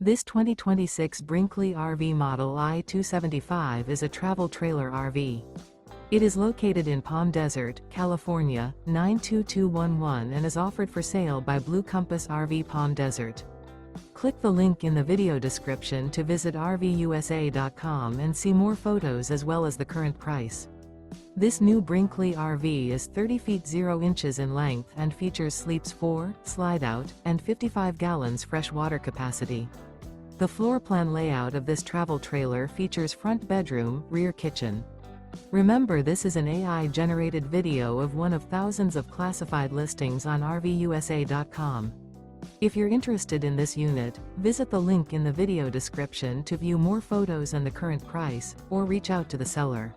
This 2026 Brinkley RV Model I 275 is a travel trailer RV. It is located in Palm Desert, California, 92211 and is offered for sale by Blue Compass RV Palm Desert. Click the link in the video description to visit RVUSA.com and see more photos as well as the current price. This new Brinkley RV is 30 feet 0 inches in length and features sleeps 4, slide-out, and 55 gallons fresh water capacity. The floor plan layout of this travel trailer features front bedroom, rear kitchen. Remember, this is an AI-generated video of one of thousands of classified listings on RVUSA.com. If you're interested in this unit, visit the link in the video description to view more photos and the current price, or reach out to the seller.